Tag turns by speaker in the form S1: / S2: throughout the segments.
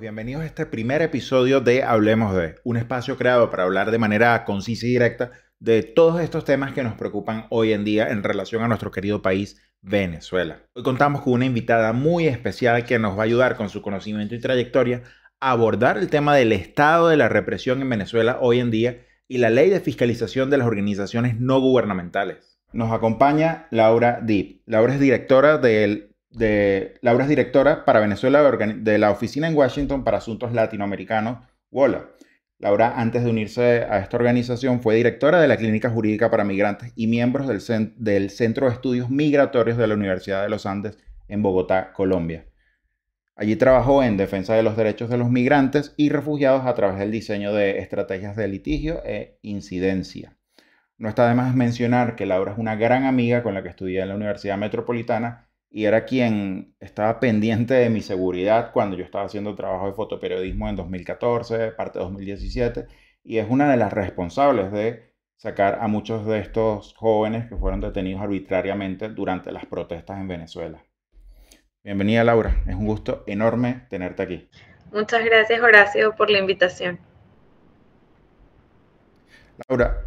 S1: amigos, bienvenidos a este primer episodio de Hablemos de, un espacio creado para hablar de manera concisa y directa de todos estos temas que nos preocupan hoy en día en relación a nuestro querido país, Venezuela. Hoy contamos con una invitada muy especial que nos va a ayudar con su conocimiento y trayectoria a abordar el tema del estado de la represión en Venezuela hoy en día y la ley de fiscalización de las organizaciones no gubernamentales. Nos acompaña Laura Diep. Laura es directora para Venezuela de la Oficina en Washington para Asuntos Latinoamericanos, WOLA. Laura, antes de unirse a esta organización, fue directora de la Clínica Jurídica para Migrantes y miembro del Centro de Estudios Migratorios de la Universidad de los Andes en Bogotá, Colombia. Allí trabajó en defensa de los derechos de los migrantes y refugiados a través del diseño de estrategias de litigio e incidencia. No está de más mencionar que Laura es una gran amiga con la que estudié en la Universidad Metropolitana y era quien estaba pendiente de mi seguridad cuando yo estaba haciendo trabajo de fotoperiodismo en 2014, parte de 2017, y es una de las responsables de sacar a muchos de estos jóvenes que fueron detenidos arbitrariamente durante las protestas en Venezuela. Bienvenida, Laura, es un gusto enorme tenerte aquí.
S2: Muchas gracias, Horacio, por la invitación.
S1: Laura,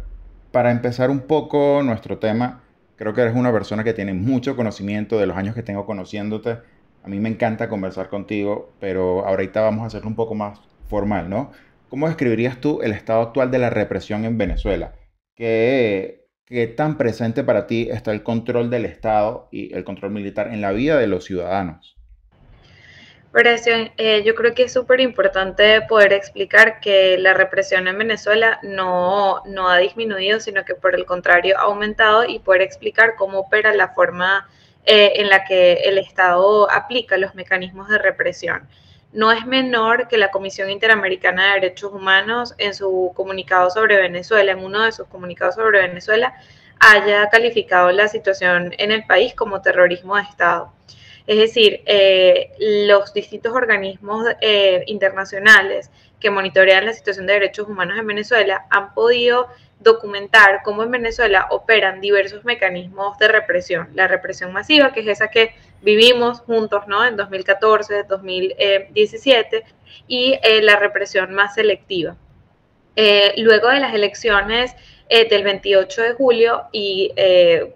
S1: para empezar un poco nuestro tema, creo que eres una persona que tiene mucho conocimiento de los años que tengo conociéndote. A mí me encanta conversar contigo, pero ahorita vamos a hacerlo un poco más formal, ¿no? ¿Cómo describirías tú el estado actual de la represión en Venezuela? ¿Qué tan presente para ti está el control del Estado y el control militar en la vida de los ciudadanos?
S2: Horacio, yo creo que es súper importante poder explicar que la represión en Venezuela no ha disminuido, sino que por el contrario ha aumentado y poder explicar cómo opera la forma en la que el Estado aplica los mecanismos de represión. No es menor que la Comisión Interamericana de Derechos Humanos en su comunicado sobre Venezuela, en uno de sus comunicados sobre Venezuela, haya calificado la situación en el país como terrorismo de Estado. Es decir, los distintos organismos internacionales que monitorean la situación de derechos humanos en Venezuela han podido documentar cómo en Venezuela operan diversos mecanismos de represión. La represión masiva, que es esa que vivimos juntos, ¿no? En 2014, 2017, y la represión más selectiva. Luego de las elecciones del 28 de julio y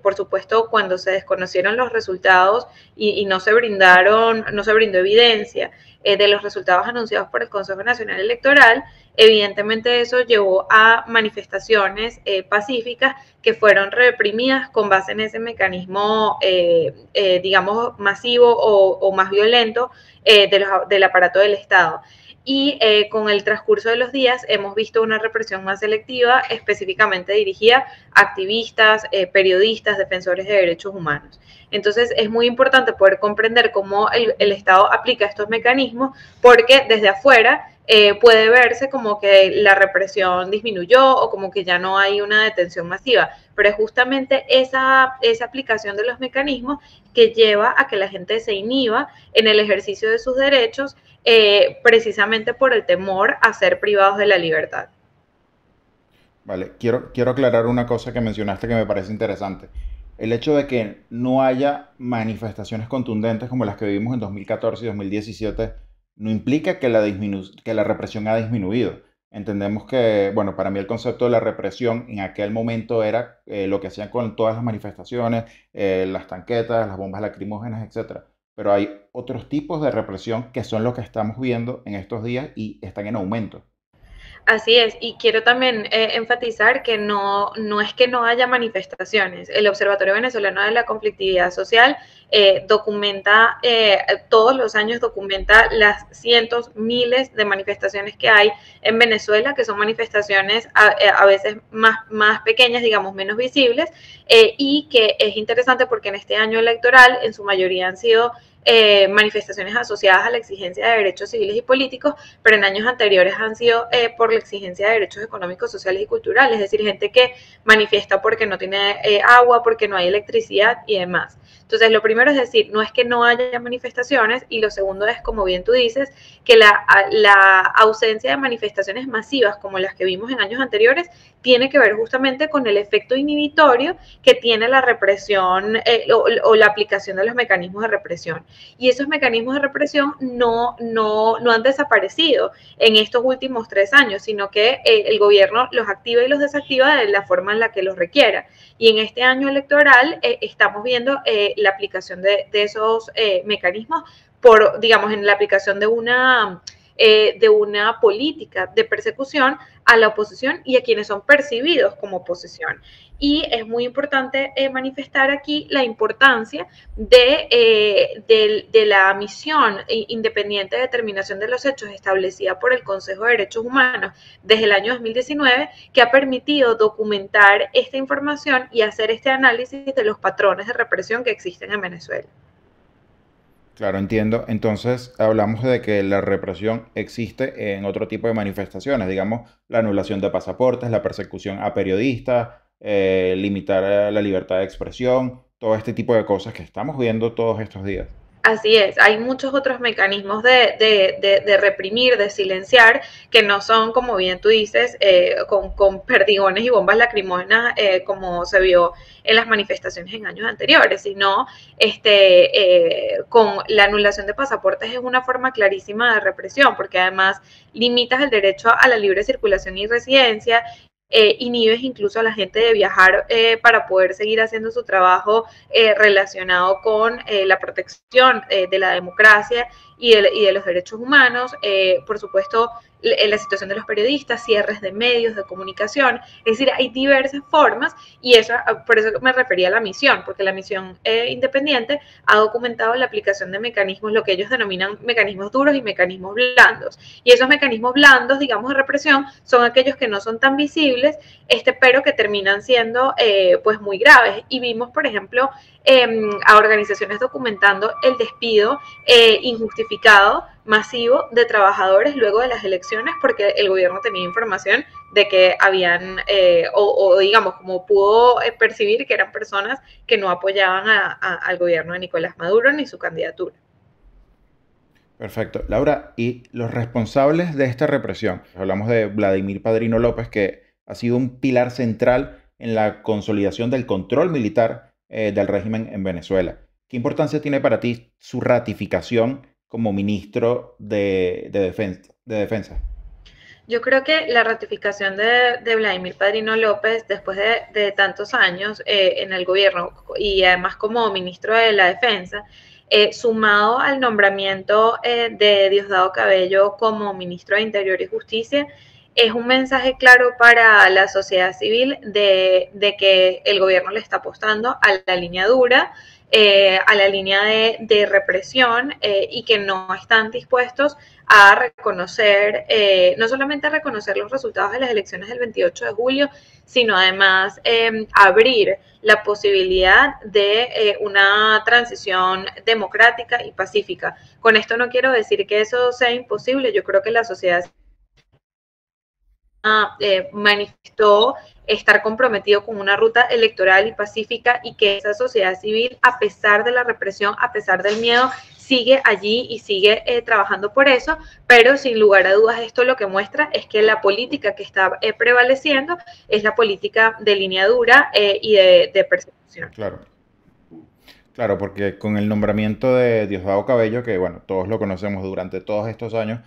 S2: por supuesto cuando se desconocieron los resultados y no se brindó evidencia de los resultados anunciados por el Consejo Nacional Electoral, evidentemente eso llevó a manifestaciones pacíficas que fueron reprimidas con base en ese mecanismo, digamos, masivo o más violento del aparato del Estado. Y con el transcurso de los días hemos visto una represión más selectiva, específicamente dirigida a activistas, periodistas, defensores de derechos humanos. Entonces es muy importante poder comprender cómo el Estado aplica estos mecanismos, porque desde afuera puede verse como que la represión disminuyó o como que ya no hay una detención masiva, pero es justamente esa aplicación de los mecanismos que lleva a que la gente se inhiba en el ejercicio de sus derechos, precisamente por el temor a ser privados de la libertad.
S1: Vale, quiero aclarar una cosa que mencionaste que me parece interesante. El hecho de que no haya manifestaciones contundentes como las que vivimos en 2014 y 2017 no implica que que la represión ha disminuido. Entendemos que, bueno, para mí el concepto de la represión en aquel momento era lo que hacían con todas las manifestaciones, las tanquetas, las bombas lacrimógenas, etcétera. Pero hay otros tipos de represión que son lo que estamos viendo en estos días y están en aumento.
S2: Así es, y quiero también enfatizar que no es que no haya manifestaciones. El Observatorio Venezolano de la Conflictividad Social documenta, todos los años documenta las cientos, miles de manifestaciones que hay en Venezuela, que son manifestaciones a veces más pequeñas, digamos, menos visibles, y que es interesante porque en este año electoral en su mayoría han sido manifestaciones asociadas a la exigencia de derechos civiles y políticos, pero en años anteriores han sido por la exigencia de derechos económicos, sociales y culturales, es decir, gente que manifiesta porque no tiene agua, porque no hay electricidad y demás. Entonces, lo primero es decir, no es que no haya manifestaciones, y lo segundo es, como bien tú dices, que la ausencia de manifestaciones masivas como las que vimos en años anteriores tiene que ver justamente con el efecto inhibitorio que tiene la represión o la aplicación de los mecanismos de represión. Y esos mecanismos de represión no han desaparecido en estos últimos 3 años, sino que el gobierno los activa y los desactiva de la forma en la que los requiera. Y en este año electoral estamos viendo la aplicación de esos mecanismos digamos, en la aplicación de una política de persecución a la oposición y a quienes son percibidos como oposición. Y es muy importante manifestar aquí la importancia de la misión independiente de determinación de los hechos establecida por el Consejo de Derechos Humanos desde el año 2019, que ha permitido documentar esta información y hacer este análisis de los patrones de represión que existen en Venezuela.
S1: Claro, entiendo. Entonces, hablamos de que la represión existe en otro tipo de manifestaciones, digamos, la anulación de pasaportes, la persecución a periodistas, limitar la libertad de expresión, todo este tipo de cosas que estamos viendo todos estos días.
S2: Así es, hay muchos otros mecanismos de reprimir, de silenciar, que no son, como bien tú dices, con perdigones y bombas lacrimógenas, como se vio en las manifestaciones en años anteriores, sino con la anulación de pasaportes es una forma clarísima de represión, porque además limitas el derecho a la libre circulación y residencia, inhibes incluso a la gente de viajar para poder seguir haciendo su trabajo relacionado con la protección de la democracia y de los derechos humanos. Por supuesto, la situación de los periodistas, cierres de medios de comunicación, es decir, hay diversas formas y eso, por eso me refería a la misión, porque la misión independiente ha documentado la aplicación de mecanismos, lo que ellos denominan mecanismos duros y mecanismos blandos. Y esos mecanismos blandos, digamos, de represión, son aquellos que no son tan visibles, pero que terminan siendo pues muy graves. Y vimos, por ejemplo, a organizaciones documentando el despido injustificado, masivo de trabajadores luego de las elecciones porque el gobierno tenía información de que habían, digamos, como pudo percibir que eran personas que no apoyaban al gobierno de Nicolás Maduro ni su candidatura.
S1: Perfecto. Laura, ¿y los responsables de esta represión? Hablamos de Vladimir Padrino López, que ha sido un pilar central en la consolidación del control militar del régimen en Venezuela. ¿Qué importancia tiene para ti su ratificación como ministro de Defensa?
S2: Yo creo que la ratificación de Vladimir Padrino López, después de tantos años en el gobierno y además como ministro de la Defensa, sumado al nombramiento de Diosdado Cabello como ministro de Interior y Justicia, es un mensaje claro para la sociedad civil de que el gobierno le está apostando a la línea dura, a la línea de represión y que no están dispuestos a reconocer, no solamente a reconocer los resultados de las elecciones del 28 de julio, sino además abrir la posibilidad de una transición democrática y pacífica. Con esto no quiero decir que eso sea imposible, yo creo que la sociedad manifestó estar comprometido con una ruta electoral y pacífica y que esa sociedad civil, a pesar de la represión, a pesar del miedo, sigue allí y sigue trabajando por eso, pero sin lugar a dudas esto lo que muestra es que la política que está prevaleciendo es la política de línea dura y de persecución.
S1: Claro. Claro, porque con el nombramiento de Diosdado Cabello, que bueno, todos lo conocemos durante todos estos años,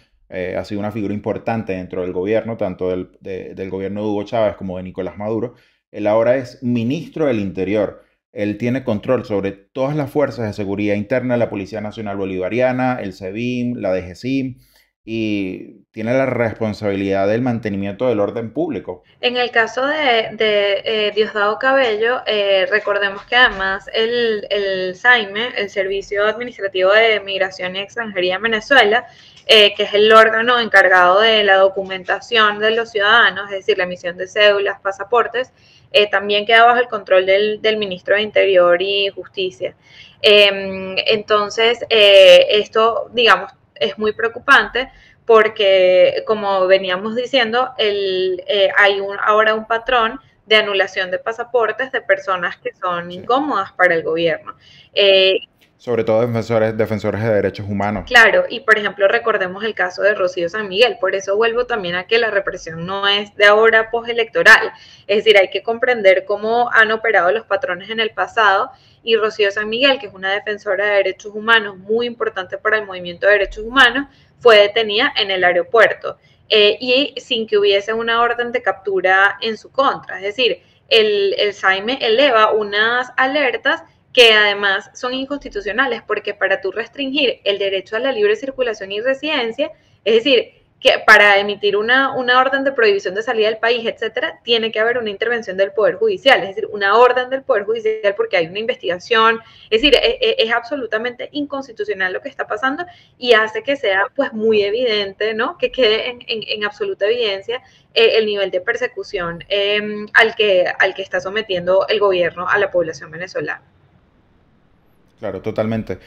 S1: ha sido una figura importante dentro del gobierno, tanto del gobierno de Hugo Chávez como de Nicolás Maduro. Él ahora es ministro del Interior. Él tiene control sobre todas las fuerzas de seguridad interna, la Policía Nacional Bolivariana, el SEBIN, la DGCIM, y tiene la responsabilidad del mantenimiento del orden público.
S2: En el caso de Diosdado Cabello, recordemos que además el SAIME, el Servicio Administrativo de Migración y Extranjería en Venezuela, que es el órgano encargado de la documentación de los ciudadanos, es decir, la emisión de cédulas, pasaportes, también queda bajo el control del ministro de Interior y Justicia. Entonces, esto, digamos, es muy preocupante porque, como veníamos diciendo, hay ahora un patrón de anulación de pasaportes de personas que son
S1: Sí.
S2: incómodas para el gobierno. Eh,
S1: Sobre todo defensores de derechos humanos.
S2: Claro, y por ejemplo recordemos el caso de Rocío San Miguel, por eso vuelvo también a que la represión no es de ahora postelectoral, es decir, hay que comprender cómo han operado los patrones en el pasado y Rocío San Miguel, que es una defensora de derechos humanos muy importante para el movimiento de derechos humanos, fue detenida en el aeropuerto y sin que hubiese una orden de captura en su contra, es decir, el SAIME eleva unas alertas que además son inconstitucionales porque para tú restringir el derecho a la libre circulación y residencia, es decir, que para emitir una orden de prohibición de salida del país, etcétera, tiene que haber una intervención del Poder Judicial, es decir, una orden del Poder Judicial porque hay una investigación, es decir, es absolutamente inconstitucional lo que está pasando y hace que sea pues muy evidente, ¿no? Que quede en absoluta evidencia el nivel de persecución al que está sometiendo el gobierno a la población venezolana.
S1: Claro, totalmente.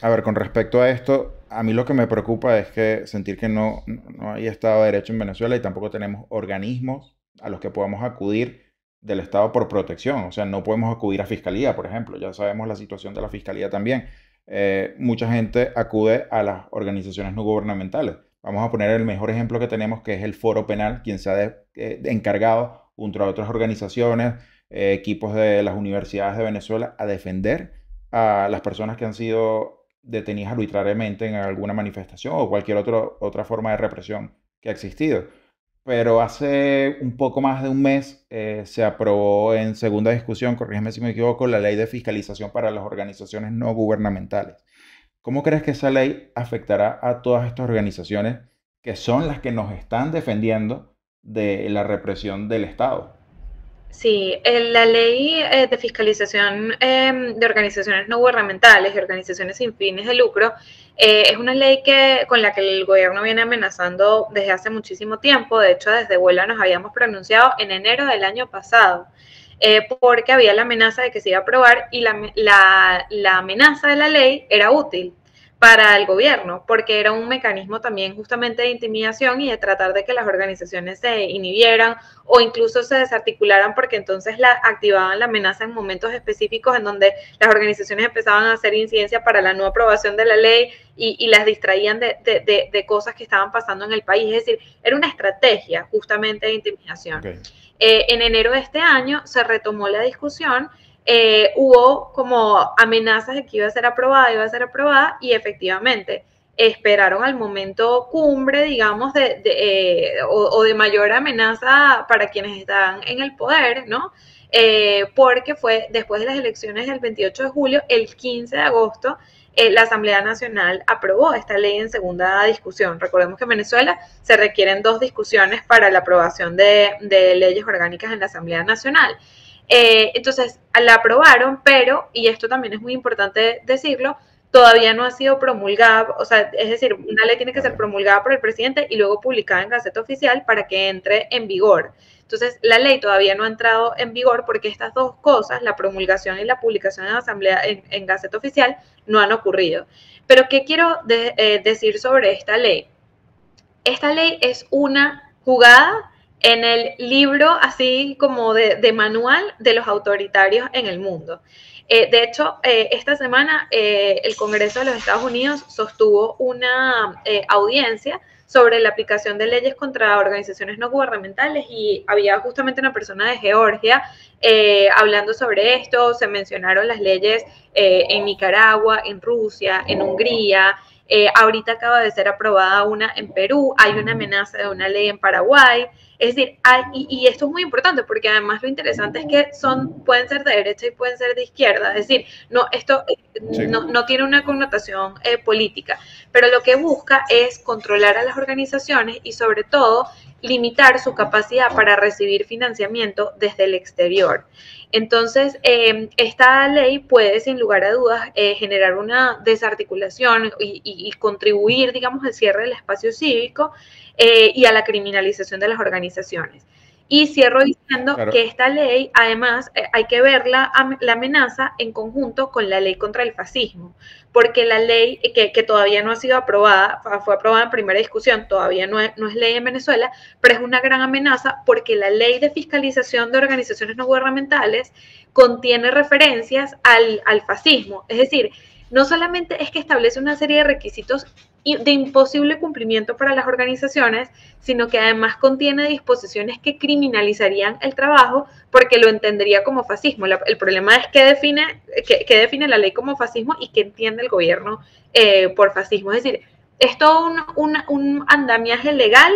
S1: A ver, con respecto a esto, a mí lo que me preocupa es que sentir que no hay Estado de Derecho en Venezuela y tampoco tenemos organismos a los que podamos acudir del Estado por protección. O sea, no podemos acudir a Fiscalía, por ejemplo. Ya sabemos la situación de la Fiscalía también. Mucha gente acude a las organizaciones no gubernamentales. Vamos a poner el mejor ejemplo que tenemos, que es el Foro Penal, quien se ha encargado, junto a otras organizaciones, equipos de las universidades de Venezuela, a defender a las personas que han sido detenidas arbitrariamente en alguna manifestación o cualquier otra forma de represión que ha existido. Pero hace un poco más de un mes se aprobó en segunda discusión, corrígeme si me equivoco, la ley de fiscalización para las organizaciones no gubernamentales. ¿Cómo crees que esa ley afectará a todas estas organizaciones que son las que nos están defendiendo de la represión del Estado?
S2: Sí, la ley de fiscalización de organizaciones no gubernamentales y organizaciones sin fines de lucro es una ley con la que el gobierno viene amenazando desde hace muchísimo tiempo. De hecho, desde Vuela nos habíamos pronunciado en enero del año pasado, porque había la amenaza de que se iba a aprobar y la amenaza de la ley era útil para el gobierno, porque era un mecanismo también justamente de intimidación y de tratar de que las organizaciones se inhibieran o incluso se desarticularan porque entonces activaban la amenaza en momentos específicos en donde las organizaciones empezaban a hacer incidencia para la no aprobación de la ley y las distraían de cosas que estaban pasando en el país. Es decir, era una estrategia justamente de intimidación.
S1: Okay.
S2: En enero de este año se retomó la discusión. Hubo como amenazas de que iba a ser aprobada y efectivamente esperaron al momento cumbre, digamos, o de mayor amenaza para quienes están en el poder, ¿no? Porque fue después de las elecciones del 28 de julio, el 15 de agosto, la Asamblea Nacional aprobó esta ley en segunda discusión. Recordemos que en Venezuela se requieren 2 discusiones para la aprobación de leyes orgánicas en la Asamblea Nacional. Entonces la aprobaron, pero, y esto también es muy importante decirlo, todavía no ha sido promulgada, o sea, es decir, una ley tiene que ser promulgada por el presidente y luego publicada en Gaceta Oficial para que entre en vigor. Entonces, la ley todavía no ha entrado en vigor porque estas dos cosas, la promulgación y la publicación en Asamblea, en Gaceta Oficial, no han ocurrido. Pero, ¿qué quiero decir sobre esta ley? Esta ley es una jugada en el libro así como de manual de los autoritarios en el mundo. De hecho, esta semana el Congreso de los Estados Unidos sostuvo una audiencia sobre la aplicación de leyes contra organizaciones no gubernamentales y había justamente una persona de Georgia hablando sobre esto. Se mencionaron las leyes en Nicaragua, en Rusia, en Hungría. Ahorita acaba de ser aprobada una en Perú, hay una amenaza de una ley en Paraguay. Es decir, y esto es muy importante porque además lo interesante es que pueden ser de derecha y pueden ser de izquierda. Es decir, esto no tiene una connotación política, pero lo que busca es controlar a las organizaciones y sobre todo limitar su capacidad para recibir financiamiento desde el exterior. Entonces, esta ley puede, sin lugar a dudas, generar una desarticulación y contribuir, digamos, al cierre del espacio cívico y a la criminalización de las organizaciones. Y cierro diciendo que esta ley, además, hay que ver la amenaza en conjunto con la ley contra el fascismo, porque la ley que todavía no ha sido aprobada, fue aprobada en primera discusión, todavía no es ley en Venezuela, pero es una gran amenaza porque la ley de fiscalización de organizaciones no gubernamentales contiene referencias al fascismo. Es decir, no solamente es que establece una serie de requisitos de imposible cumplimiento para las organizaciones, sino que además contiene disposiciones que criminalizarían el trabajo porque lo entendería como fascismo. El problema es que define la ley como fascismo y que entiende el gobierno por fascismo. Es decir, es todo un andamiaje legal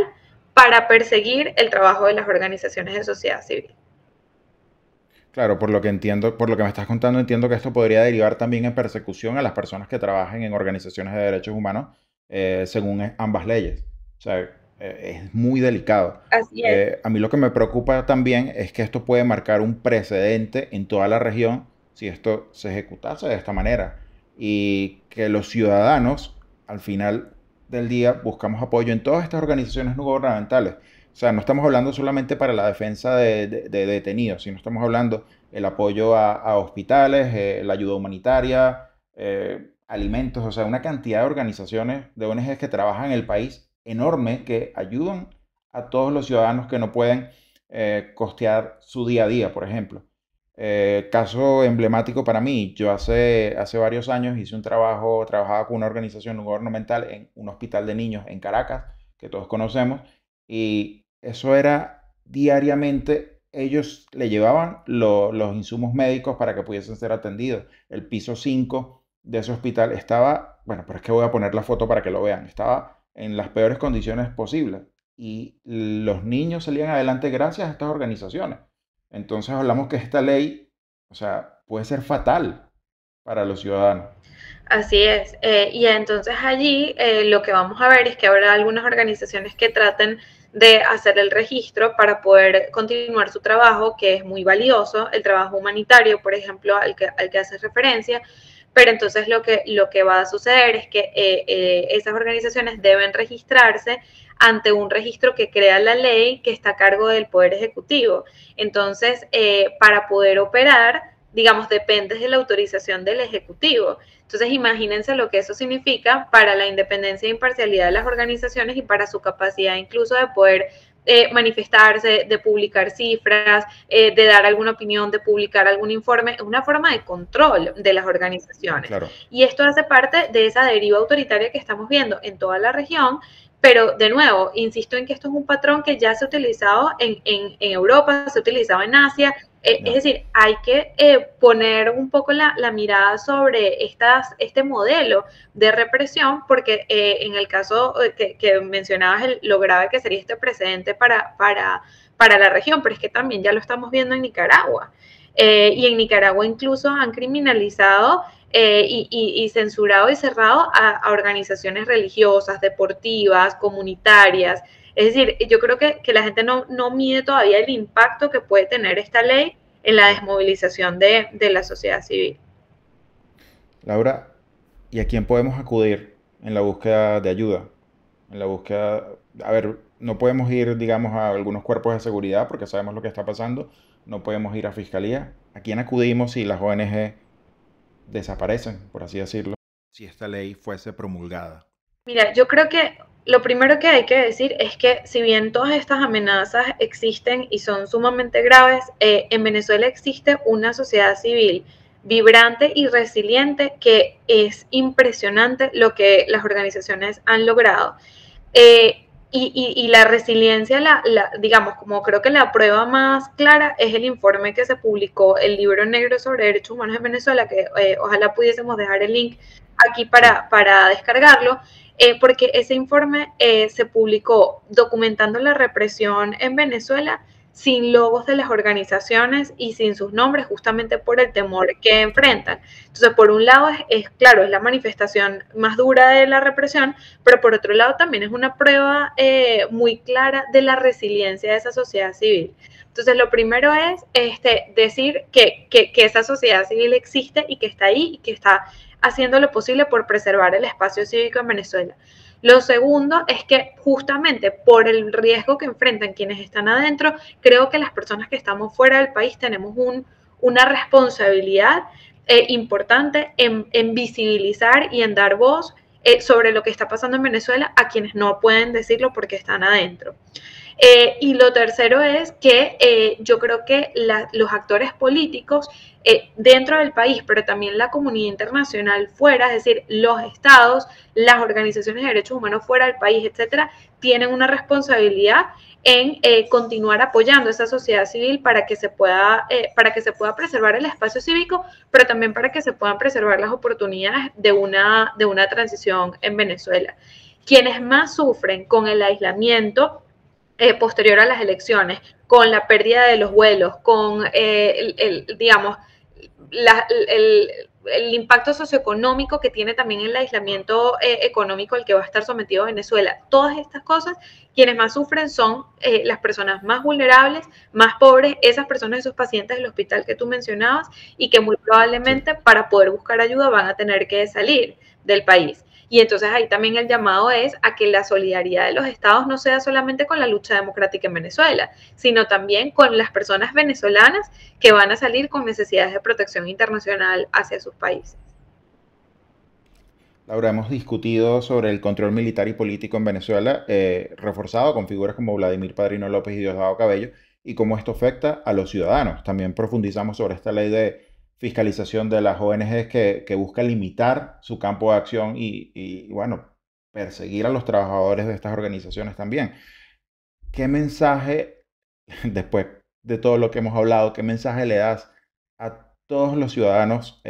S2: para perseguir el trabajo de las organizaciones de sociedad civil.
S1: Claro, por lo que entiendo, por lo que me estás contando, entiendo que esto podría derivar también en persecución a las personas que trabajen en organizaciones de derechos humanos según ambas leyes. O sea, es muy delicado.
S2: Así es.
S1: A mí lo que me preocupa también es que esto puede marcar un precedente en toda la región si esto se ejecutase de esta manera y que los ciudadanos al final del día buscamos apoyo en todas estas organizaciones no gubernamentales. O sea, no estamos hablando solamente para la defensa de detenidos, sino estamos hablando el apoyo a hospitales, la ayuda humanitaria, alimentos, o sea, una cantidad de organizaciones, de ONGs que trabajan en el país enorme que ayudan a todos los ciudadanos que no pueden costear su día a día, por ejemplo. Caso emblemático para mí, yo hace varios años hice un trabajo, trabajaba con una organización no gubernamental en un hospital de niños en Caracas, que todos conocemos, y eso era diariamente, ellos le llevaban los insumos médicos para que pudiesen ser atendidos. El piso 5 de ese hospital estaba, bueno, pero es que voy a poner la foto para que lo vean, estaba en las peores condiciones posibles. Y los niños salían adelante gracias a estas organizaciones. Entonces hablamos que esta ley, o sea, puede ser fatal para los ciudadanos.
S2: Así es. Y entonces allí lo que vamos a ver es que habrá algunas organizaciones que traten de hacer el registro para poder continuar su trabajo, que es muy valioso, el trabajo humanitario, por ejemplo, al que hace referencia. Pero entonces lo que va a suceder es que esas organizaciones deben registrarse ante un registro que crea la ley que está a cargo del Poder Ejecutivo. Entonces, para poder operar, digamos, depende de la autorización del Ejecutivo. Entonces, imagínense lo que eso significa para la independencia e imparcialidad de las organizaciones y para su capacidad incluso de poder manifestarse, de publicar cifras, de dar alguna opinión, de publicar algún informe, es una forma de control de las organizaciones.
S1: Claro.
S2: Y esto hace parte de esa deriva autoritaria que estamos viendo en toda la región, pero de nuevo, insisto en que esto es un patrón que ya se ha utilizado en Europa, se ha utilizado en Asia. Es decir, hay que poner un poco la mirada sobre este modelo de represión, porque en el caso que mencionabas, lo grave que sería este precedente para la región, pero es que también ya lo estamos viendo en Nicaragua. Y en Nicaragua incluso han criminalizado y censurado y cerrado a organizaciones religiosas, deportivas, comunitarias. Es decir, yo creo que la gente no mide todavía el impacto que puede tener esta ley en la desmovilización de la sociedad civil.
S1: Laura, ¿y a quién podemos acudir en la búsqueda de ayuda? En la búsqueda, a ver, no podemos ir, digamos, a algunos cuerpos de seguridad porque sabemos lo que está pasando, no podemos ir a fiscalía. ¿A quién acudimos si las ONG desaparecen, por así decirlo, si esta ley fuese promulgada?
S2: Mira, yo creo que lo primero que hay que decir es que si bien todas estas amenazas existen y son sumamente graves, en Venezuela existe una sociedad civil vibrante y resiliente que es impresionante lo que las organizaciones han logrado. Y la resiliencia, digamos, como creo que la prueba más clara es el informe que se publicó, el libro negro sobre derechos humanos en Venezuela, que ojalá pudiésemos dejar el link aquí para descargarlo, porque ese informe se publicó documentando la represión en Venezuela sin logos de las organizaciones y sin sus nombres, justamente por el temor que enfrentan. Entonces, por un lado, claro, es la manifestación más dura de la represión, pero por otro lado también es una prueba muy clara de la resiliencia de esa sociedad civil. Entonces, lo primero es decir que esa sociedad civil existe y que está ahí y que está haciendo lo posible por preservar el espacio cívico en Venezuela. Lo segundo es que justamente por el riesgo que enfrentan quienes están adentro, creo que las personas que estamos fuera del país tenemos una responsabilidad importante en visibilizar y en dar voz sobre lo que está pasando en Venezuela a quienes no pueden decirlo porque están adentro. Y lo tercero es que yo creo que los actores políticos dentro del país, pero también la comunidad internacional fuera, es decir, los estados, las organizaciones de derechos humanos fuera del país, etcétera, tienen una responsabilidad en continuar apoyando a esa sociedad civil para que se pueda preservar el espacio cívico, pero también para que se puedan preservar las oportunidades de una transición en Venezuela. Quienes más sufren con el aislamiento posterior a las elecciones, con la pérdida de los vuelos, con digamos, el impacto socioeconómico que tiene también el aislamiento económico al que va a estar sometido Venezuela. Todas estas cosas, quienes más sufren son las personas más vulnerables, más pobres, esas personas, esos pacientes del hospital que tú mencionabas y que muy probablemente sí, para poder buscar ayuda van a tener que salir del país. Y entonces ahí también el llamado es a que la solidaridad de los estados no sea solamente con la lucha democrática en Venezuela, sino también con las personas venezolanas que van a salir con necesidades de protección internacional hacia sus países.
S1: Laura, hemos discutido sobre el control militar y político en Venezuela, reforzado con figuras como Vladimir Padrino López y Diosdado Cabello, y cómo esto afecta a los ciudadanos. También profundizamos sobre esta ley de fiscalización de las ONGs que busca limitar su campo de acción bueno, perseguir a los trabajadores de estas organizaciones también. ¿Qué mensaje, después de todo lo que hemos hablado, qué mensaje le das a todos los ciudadanos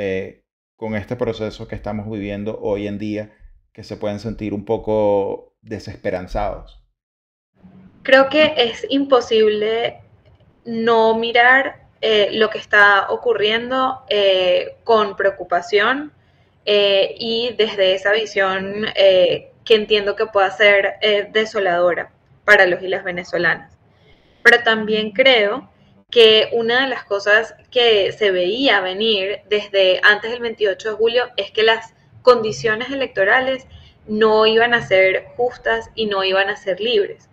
S1: con este proceso que estamos viviendo hoy en día, que se pueden sentir un poco desesperanzados?
S2: Creo que es imposible no mirar lo que está ocurriendo con preocupación y desde esa visión que entiendo que pueda ser desoladora para los y las venezolanas. Pero también creo que una de las cosas que se veía venir desde antes del 28 de julio es que las condiciones electorales no iban a ser justas y no iban a ser libres.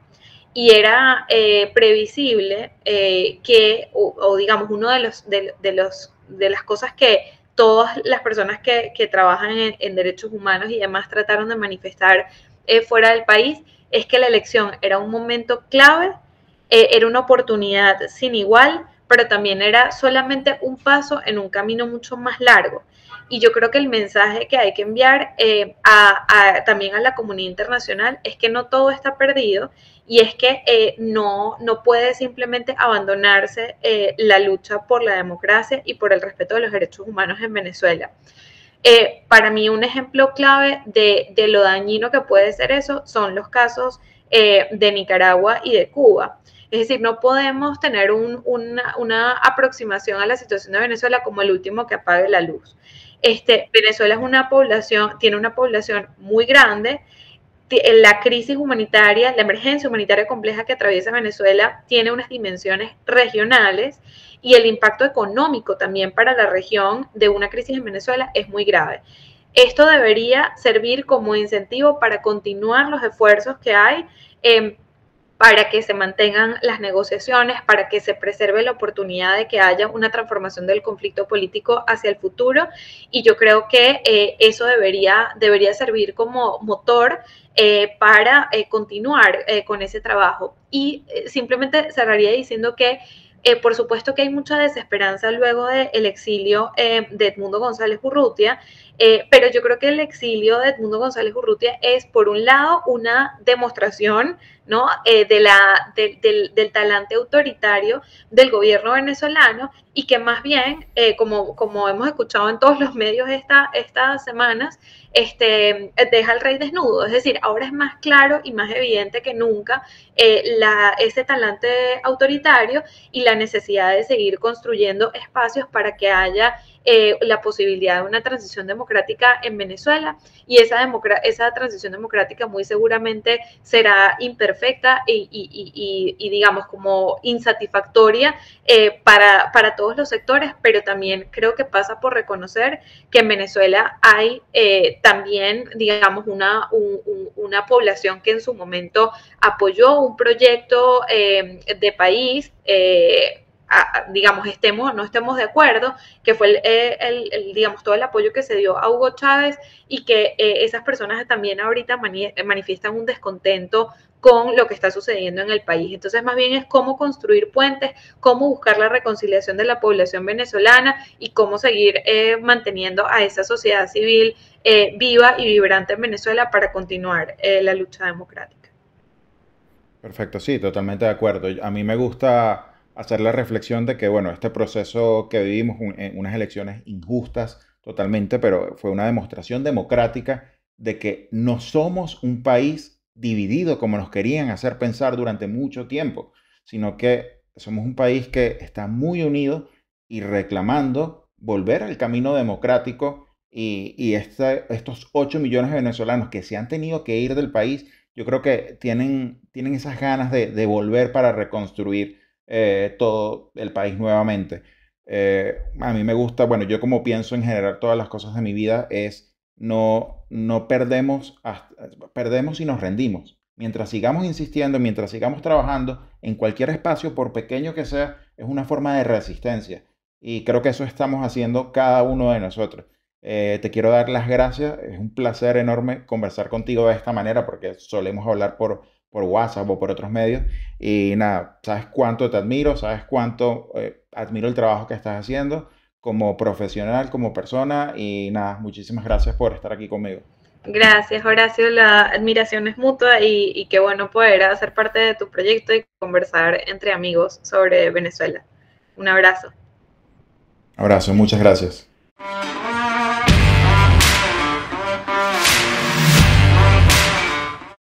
S2: Y era previsible o digamos, uno de las cosas que todas las personas que trabajan en derechos humanos y demás trataron de manifestar fuera del país, es que la elección era un momento clave, era una oportunidad sin igual, pero también era solamente un paso en un camino mucho más largo. Y yo creo que el mensaje que hay que enviar también a la comunidad internacional es que no todo está perdido y es que no puede simplemente abandonarse la lucha por la democracia y por el respeto de los derechos humanos en Venezuela. Para mí un ejemplo clave de lo dañino que puede ser eso son los casos de Nicaragua y de Cuba. Es decir, no podemos tener una aproximación a la situación de Venezuela como el último que apague la luz. Venezuela tiene una población muy grande. La crisis humanitaria, la emergencia humanitaria compleja que atraviesa Venezuela tiene unas dimensiones regionales y el impacto económico también para la región de una crisis en Venezuela es muy grave. Esto debería servir como incentivo para continuar los esfuerzos que hay para que se mantengan las negociaciones, para que se preserve la oportunidad de que haya una transformación del conflicto político hacia el futuro. Y yo creo que eso debería servir como motor para continuar con ese trabajo. Y simplemente cerraría diciendo que por supuesto que hay mucha desesperanza luego del exilio de Edmundo González Urrutia, pero yo creo que el exilio de Edmundo González Urrutia es, por un lado, una demostración, ¿no? Del talante autoritario del gobierno venezolano y que más bien, como hemos escuchado en todos los medios estas semanas, deja al rey desnudo. Es decir, ahora es más claro y más evidente que nunca ese talante autoritario y la necesidad de seguir construyendo espacios para que haya la posibilidad de una transición democrática en Venezuela, y esa transición democrática muy seguramente será imperfecta y digamos como insatisfactoria para todos los sectores, pero también creo que pasa por reconocer que en Venezuela hay también, digamos, una población que en su momento apoyó un proyecto de país, digamos, estemos o no estemos de acuerdo, que fue digamos, todo el apoyo que se dio a Hugo Chávez, y que esas personas también ahorita manifiestan un descontento con lo que está sucediendo en el país. Entonces, más bien es cómo construir puentes, cómo buscar la reconciliación de la población venezolana y cómo seguir manteniendo a esa sociedad civil viva y vibrante en Venezuela para continuar la lucha democrática.
S1: Perfecto, sí, totalmente de acuerdo. A mí me gusta hacer la reflexión de que, bueno, este proceso que vivimos, unas elecciones injustas totalmente, pero fue una demostración democrática de que no somos un país dividido como nos querían hacer pensar durante mucho tiempo, sino que somos un país que está muy unido y reclamando volver al camino democrático y estos 8 millones de venezolanos que se han tenido que ir del país yo creo que tienen esas ganas de volver para reconstruir todo el país nuevamente. A mí me gusta, bueno, yo como pienso en general todas las cosas de mi vida es no perdemos, perdemos y nos rendimos. Mientras sigamos insistiendo, mientras sigamos trabajando en cualquier espacio, por pequeño que sea, es una forma de resistencia. Y creo que eso estamos haciendo cada uno de nosotros. Te quiero dar las gracias. Es un placer enorme conversar contigo de esta manera porque solemos hablar por WhatsApp o por otros medios. Y nada, sabes cuánto te admiro, sabes cuánto admiro el trabajo que estás haciendo como profesional, como persona. Y nada, muchísimas gracias por estar aquí conmigo.
S2: Gracias, Horacio. La admiración es mutua y qué bueno poder hacer parte de tu proyecto y conversar entre amigos sobre Venezuela. Un abrazo.
S1: Abrazo, muchas gracias.